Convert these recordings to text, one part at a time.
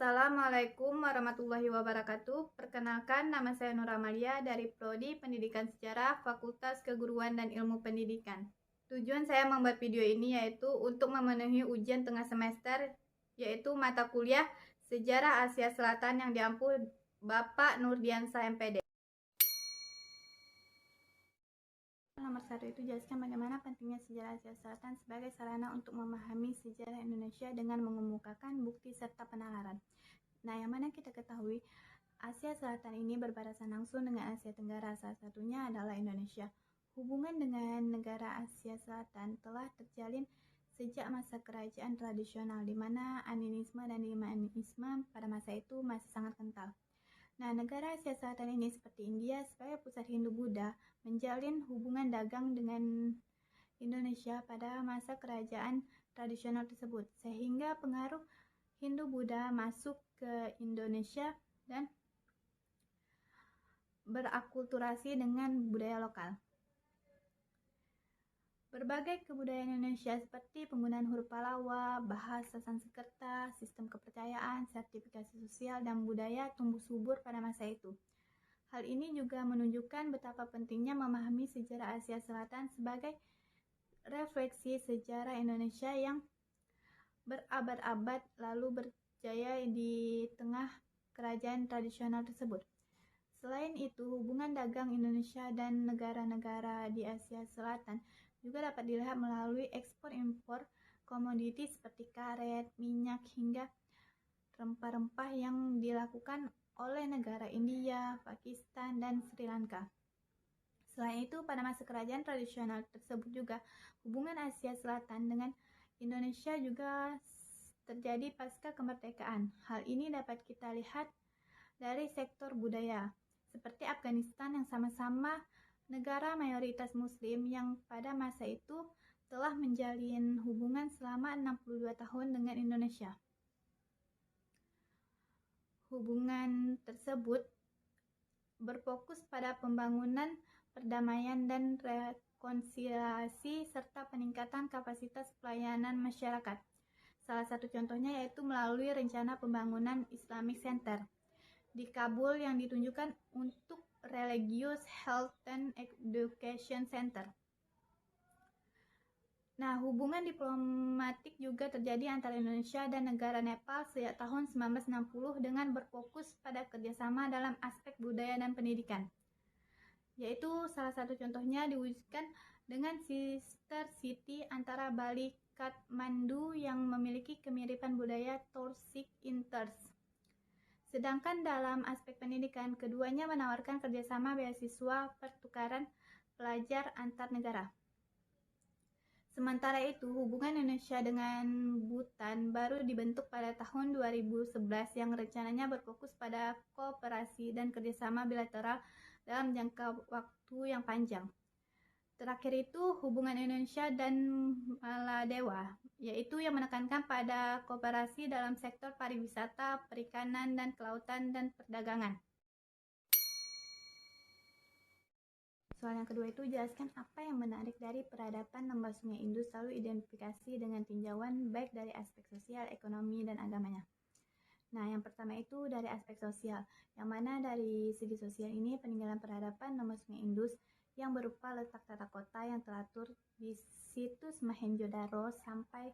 Assalamualaikum warahmatullahi wabarakatuh. Perkenalkan, nama saya Nur Amalia dari Prodi Pendidikan Sejarah Fakultas Keguruan dan Ilmu Pendidikan. Tujuan saya membuat video ini yaitu untuk memenuhi ujian tengah semester, yaitu mata kuliah Sejarah Asia Selatan yang diampu Bapak Nurdiansa MPD. Nomor 1 itu jelaskan bagaimana pentingnya sejarah Asia Selatan sebagai sarana untuk memahami sejarah Indonesia dengan mengemukakan bukti serta penalaran. Nah, yang mana kita ketahui Asia Selatan ini berbatasan langsung dengan Asia Tenggara, salah satunya adalah Indonesia. Hubungan dengan negara Asia Selatan telah terjalin sejak masa kerajaan tradisional, di mana animisme dan imanisme pada masa itu masih sangat kental. Nah, negara Asia Selatan ini seperti India sebagai pusat Hindu-Buddha menjalin hubungan dagang dengan Indonesia pada masa kerajaan tradisional tersebut, sehingga pengaruh Hindu-Buddha masuk ke Indonesia dan berakulturasi dengan budaya lokal. Berbagai kebudayaan Indonesia seperti penggunaan huruf Pallawa, bahasa Sanskerta, sistem kepercayaan, sertifikasi sosial, dan budaya tumbuh subur pada masa itu. Hal ini juga menunjukkan betapa pentingnya memahami sejarah Asia Selatan sebagai refleksi sejarah Indonesia yang berabad-abad lalu berjaya di tengah kerajaan tradisional tersebut. Selain itu, hubungan dagang Indonesia dan negara-negara di Asia Selatan juga dapat dilihat melalui ekspor-impor komoditi seperti karet, minyak, hingga rempah-rempah yang dilakukan oleh negara India, Pakistan, dan Sri Lanka. Selain itu, pada masa kerajaan tradisional tersebut juga hubungan Asia Selatan dengan Indonesia juga terjadi pasca kemerdekaan. Hal ini dapat kita lihat dari sektor budaya, seperti Afghanistan yang sama-sama negara mayoritas Muslim yang pada masa itu telah menjalin hubungan selama 62 tahun dengan Indonesia. Hubungan tersebut berfokus pada pembangunan, perdamaian, dan rekonsiliasi serta peningkatan kapasitas pelayanan masyarakat. Salah satu contohnya yaitu melalui rencana pembangunan Islamic Center di Kabul yang ditunjukkan untuk Religious Health and Education Center. Nah, hubungan diplomatik juga terjadi antara Indonesia dan negara Nepal sejak tahun 1960 dengan berfokus pada kerjasama dalam aspek budaya dan pendidikan. Yaitu salah satu contohnya diwujudkan dengan sister city antara Bali Kathmandu yang memiliki kemiripan budaya Torsik Inters. Sedangkan dalam aspek pendidikan, keduanya menawarkan kerjasama beasiswa pertukaran pelajar antar negara. Sementara itu, hubungan Indonesia dengan Bhutan baru dibentuk pada tahun 2011 yang rencananya berfokus pada kooperasi dan kerjasama bilateral dalam jangka waktu yang panjang. Terakhir itu, hubungan Indonesia dan Maladewa, yaitu yang menekankan pada kooperasi dalam sektor pariwisata, perikanan, dan kelautan dan perdagangan. Soal yang kedua itu, jelaskan apa yang menarik dari peradaban lembah Sungai Indus lalu identifikasi dengan tinjauan baik dari aspek sosial, ekonomi, dan agamanya. Nah, yang pertama itu dari aspek sosial, yang mana dari segi sosial ini peninggalan peradaban lembah Sungai Indus yang berupa letak tata kota yang teratur di situs Mohenjo-daro sampai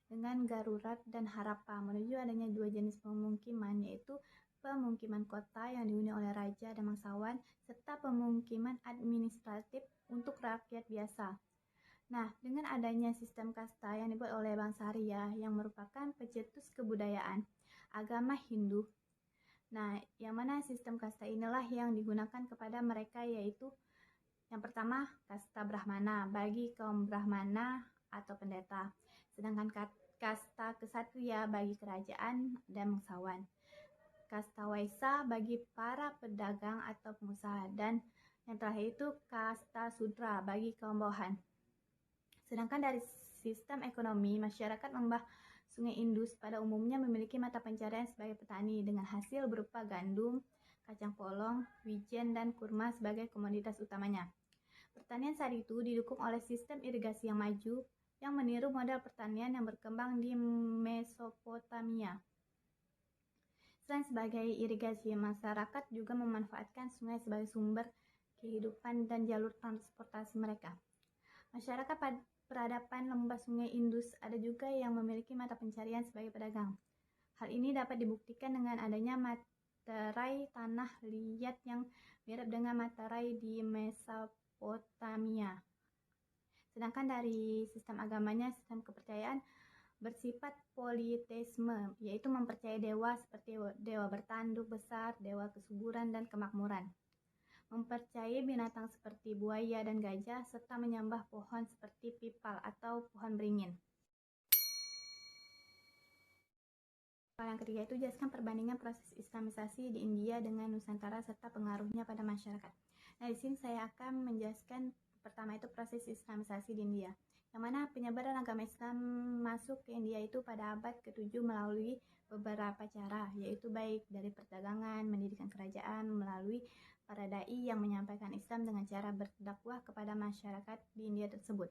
dengan Garurat dan Harappa menuju adanya dua jenis pemukiman, yaitu pemukiman kota yang dihuni oleh raja dan bangsawan serta pemukiman administratif untuk rakyat biasa. Nah, dengan adanya sistem kasta yang dibuat oleh bangsa Arya yang merupakan pencetus kebudayaan agama Hindu. Nah, yang mana sistem kasta inilah yang digunakan kepada mereka, yaitu yang pertama, kasta Brahmana bagi kaum Brahmana atau pendeta, sedangkan kasta Ksatria bagi kerajaan dan bangsawan, kasta Waisya bagi para pedagang atau pengusaha, dan yang terakhir itu kasta Sudra bagi kaum bawahan. Sedangkan dari sistem ekonomi, masyarakat lembah Sungai Indus pada umumnya memiliki mata pencarian sebagai petani dengan hasil berupa gandum, kacang polong, wijen, dan kurma sebagai komoditas utamanya. Pertanian saat itu didukung oleh sistem irigasi yang maju yang meniru model pertanian yang berkembang di Mesopotamia. Selain sebagai irigasi, masyarakat juga memanfaatkan sungai sebagai sumber kehidupan dan jalur transportasi mereka. Masyarakat peradaban lembah sungai Indus ada juga yang memiliki mata pencarian sebagai pedagang. Hal ini dapat dibuktikan dengan adanya materai tanah liat yang mirip dengan materai di Mesopotamia. Sedangkan dari sistem agamanya, sistem kepercayaan bersifat politeisme, yaitu mempercayai dewa seperti dewa bertanduk besar, dewa kesuburan dan kemakmuran. Mempercayai binatang seperti buaya dan gajah, serta menyembah pohon seperti pipal atau pohon beringin. Soal yang ketiga itu jelaskan perbandingan proses islamisasi di India dengan Nusantara serta pengaruhnya pada masyarakat. Nah, di sini saya akan menjelaskan pertama itu proses islamisasi di India, yang mana penyebaran agama Islam masuk ke India itu pada abad ke-7 melalui beberapa cara, yaitu baik dari perdagangan, pendidikan kerajaan, melalui para dai yang menyampaikan Islam dengan cara berdakwah kepada masyarakat di India tersebut.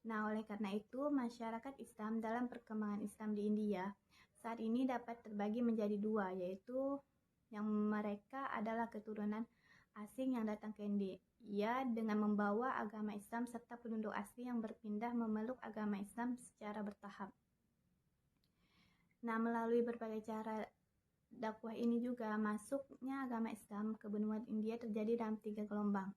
Nah, oleh karena itu, masyarakat Islam dalam perkembangan Islam di India saat ini dapat terbagi menjadi dua, yaitu yang mereka adalah keturunan asing yang datang ke India dengan membawa agama Islam serta penduduk asli yang berpindah memeluk agama Islam secara bertahap. Nah, melalui berbagai cara dakwah ini juga masuknya agama Islam ke benua India terjadi dalam 3 gelombang.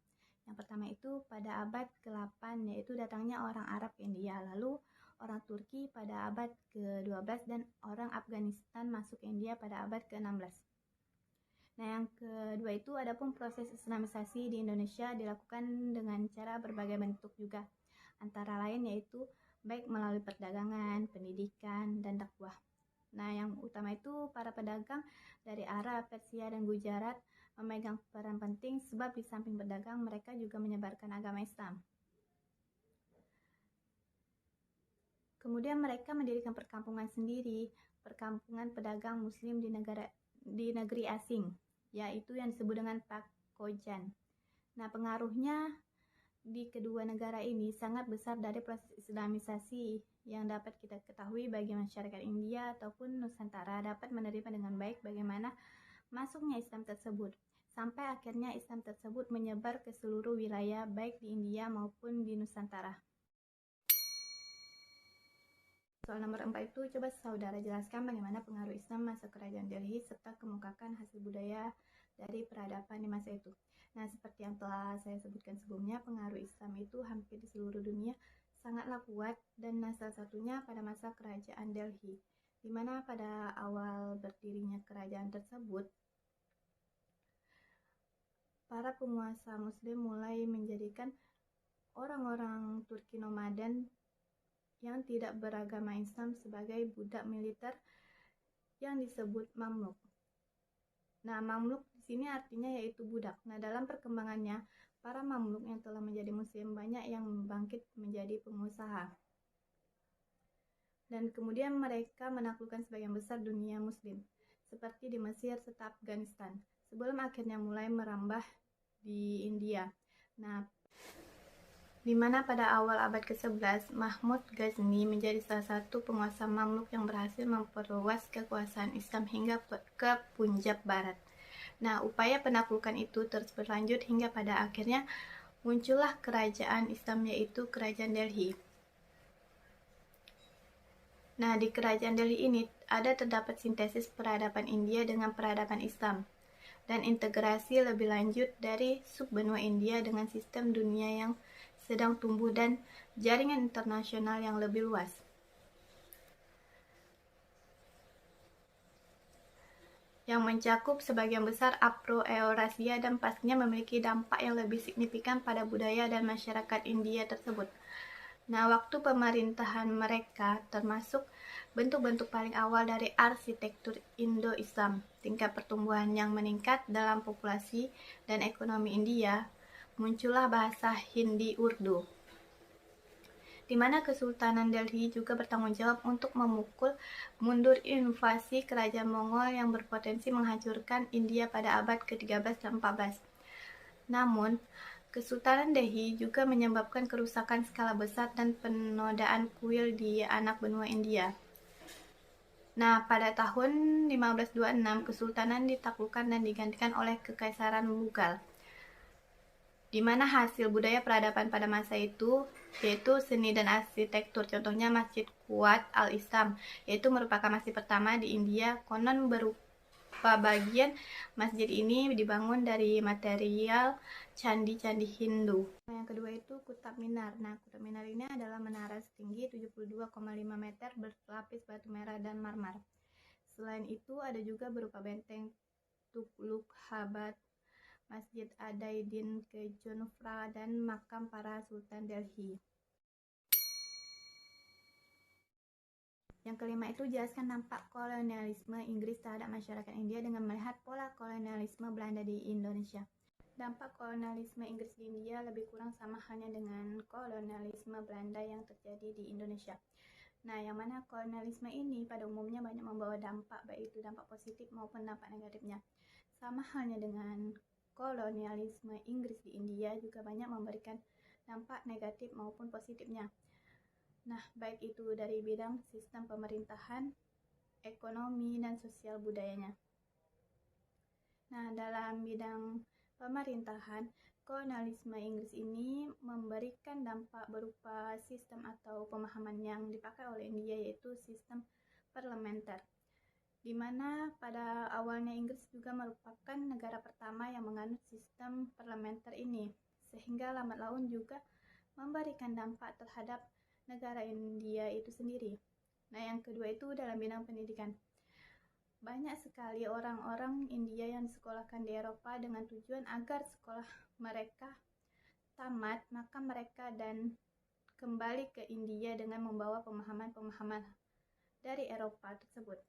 Yang pertama itu pada abad ke-8, yaitu datangnya orang Arab ke India, lalu orang Turki pada abad ke-12 dan orang Afghanistan masuk ke India pada abad ke-16. Nah, yang kedua itu adapun proses islamisasi di Indonesia dilakukan dengan cara berbagai bentuk juga, antara lain yaitu baik melalui perdagangan, pendidikan, dan dakwah. Nah, yang utama itu para pedagang dari Arab, Persia, dan Gujarat memegang peran penting sebab di samping berdagang mereka juga menyebarkan agama Islam. Kemudian mereka mendirikan perkampungan sendiri, perkampungan pedagang muslim di negeri asing, yaitu yang disebut dengan Pakojan. Nah, pengaruhnya di kedua negara ini sangat besar dari proses islamisasi yang dapat kita ketahui bagi masyarakat India ataupun Nusantara dapat menerima dengan baik bagaimana masuknya Islam tersebut, sampai akhirnya Islam tersebut menyebar ke seluruh wilayah baik di India maupun di Nusantara. Soal nomor 4 itu coba saudara jelaskan bagaimana pengaruh Islam masa kerajaan Delhi serta kemukakan hasil budaya dari peradaban di masa itu. Nah, seperti yang telah saya sebutkan sebelumnya, pengaruh Islam itu hampir di seluruh dunia sangatlah kuat dan salah satunya pada masa kerajaan Delhi, di mana pada awal berdirinya kerajaan tersebut, para penguasa muslim mulai menjadikan orang-orang Turki nomaden yang tidak beragama Islam sebagai budak militer yang disebut mamluk. Nah, mamluk di sini artinya yaitu budak. Nah, dalam perkembangannya, para mamluk yang telah menjadi muslim banyak yang bangkit menjadi pengusaha. Dan kemudian mereka menaklukkan sebagian besar dunia muslim, seperti di Mesir serta Afghanistan, sebelum akhirnya mulai merambah di India. Nah, di mana pada awal abad ke-11, Mahmud Ghazni menjadi salah satu penguasa Mamluk yang berhasil memperluas kekuasaan Islam hingga ke Punjab Barat. Nah, upaya penaklukan itu terus berlanjut hingga pada akhirnya muncullah kerajaan Islam yaitu Kerajaan Delhi. Nah, di Kerajaan Delhi ini terdapat sintesis peradaban India dengan peradaban Islam dan integrasi lebih lanjut dari subbenua India dengan sistem dunia yang sedang tumbuh dan jaringan internasional yang lebih luas. Yang mencakup sebagian besar Afro-Eurasia dan pastinya memiliki dampak yang lebih signifikan pada budaya dan masyarakat India tersebut. Nah, waktu pemerintahan mereka termasuk bentuk-bentuk paling awal dari arsitektur Indo-Islam, tingkat pertumbuhan yang meningkat dalam populasi dan ekonomi India, muncullah bahasa Hindi-Urdu, di mana Kesultanan Delhi juga bertanggung jawab untuk memukul mundur invasi kerajaan Mongol yang berpotensi menghancurkan India pada abad ke-13 dan 14. Namun, Kesultanan Delhi juga menyebabkan kerusakan skala besar dan penodaan kuil di anak benua India. Nah, pada tahun 1526 kesultanan ditaklukkan dan digantikan oleh kekaisaran Mughal, di mana hasil budaya peradaban pada masa itu yaitu seni dan arsitektur. Contohnya Masjid Quwat Al-Islam, yaitu merupakan masjid pertama di India. Konon berupa bagian masjid ini dibangun dari material candi-candi Hindu. Yang kedua itu Qutub Minar. Nah, Qutub Minar ini adalah menara setinggi 72,5 meter berlapis batu merah dan marmer. Selain itu ada juga berupa benteng Tughluq Habat, Masjid Adaiddin Kejunfra, dan makam para Sultan Delhi. Yang kelima itu jelaskan dampak kolonialisme Inggris terhadap masyarakat India dengan melihat pola kolonialisme Belanda di Indonesia. Dampak kolonialisme Inggris di India lebih kurang sama halnya dengan kolonialisme Belanda yang terjadi di Indonesia. Nah, yang mana kolonialisme ini pada umumnya banyak membawa dampak, baik itu dampak positif maupun dampak negatifnya. Sama halnya dengan kolonialisme Inggris di India juga banyak memberikan dampak negatif maupun positifnya. Nah, baik itu dari bidang sistem pemerintahan, ekonomi, dan sosial budayanya. Nah, dalam bidang pemerintahan, kolonialisme Inggris ini memberikan dampak berupa sistem atau pemahaman yang dipakai oleh India, yaitu sistem parlementer, di mana pada awalnya Inggris juga merupakan negara pertama yang menganut sistem parlementer ini, sehingga lambat laun juga memberikan dampak terhadap negara India itu sendiri. Nah, yang kedua itu dalam bidang pendidikan. Banyak sekali orang-orang India yang disekolahkan di Eropa dengan tujuan agar sekolah mereka tamat, maka mereka dan kembali ke India dengan membawa pemahaman-pemahaman dari Eropa tersebut.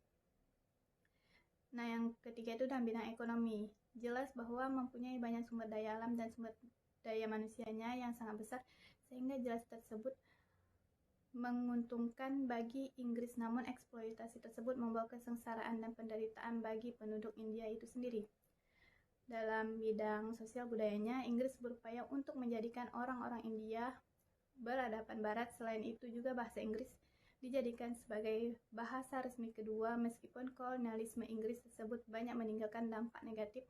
Nah, yang ketiga itu dalam bidang ekonomi. Jelas bahwa mempunyai banyak sumber daya alam dan sumber daya manusianya yang sangat besar, sehingga jelas tersebut menguntungkan bagi Inggris, namun eksploitasi tersebut membawa kesengsaraan dan penderitaan bagi penduduk India itu sendiri. Dalam bidang sosial budayanya, Inggris berupaya untuk menjadikan orang-orang India beradaban barat. Selain itu juga bahasa Inggris dijadikan sebagai bahasa resmi kedua, meskipun kolonialisme Inggris tersebut banyak meninggalkan dampak negatif,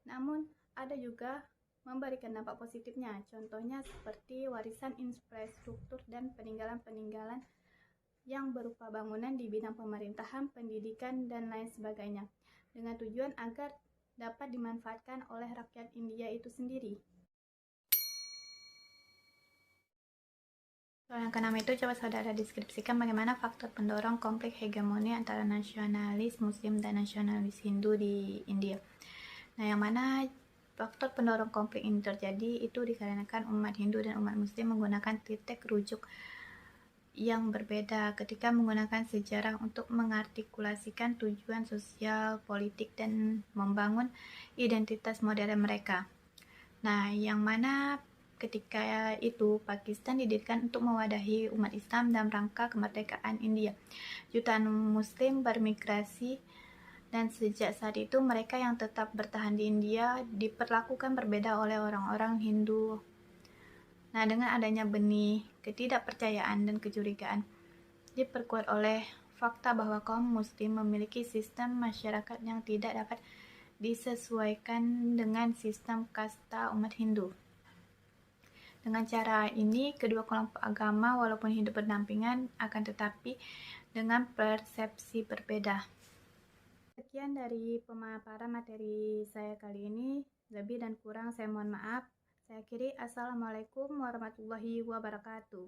namun ada juga memberikan dampak positifnya, contohnya seperti warisan infrastruktur dan peninggalan-peninggalan yang berupa bangunan di bidang pemerintahan, pendidikan, dan lain sebagainya, dengan tujuan agar dapat dimanfaatkan oleh rakyat India itu sendiri. Soal yang keenam itu, coba saudara deskripsikan bagaimana faktor pendorong konflik hegemoni antara nasionalis Muslim dan nasionalis Hindu di India. Nah, yang mana faktor pendorong konflik ini terjadi itu dikarenakan umat Hindu dan umat Muslim menggunakan titik rujuk yang berbeda ketika menggunakan sejarah untuk mengartikulasikan tujuan sosial, politik, dan membangun identitas modern mereka. Nah, yang mana ketika itu Pakistan didirikan untuk mewadahi umat Islam dalam rangka kemerdekaan India. Jutaan Muslim bermigrasi, dan sejak saat itu mereka yang tetap bertahan di India diperlakukan berbeda oleh orang-orang Hindu. Nah, dengan adanya benih ketidakpercayaan dan kecurigaan diperkuat oleh fakta bahwa kaum Muslim memiliki sistem masyarakat yang tidak dapat disesuaikan dengan sistem kasta umat Hindu. Dengan cara ini, kedua kelompok agama walaupun hidup berdampingan akan tetapi dengan persepsi berbeda. Sekian dari pemaparan materi saya kali ini. Lebih dan kurang saya mohon maaf. Saya akhiri. Assalamualaikum warahmatullahi wabarakatuh.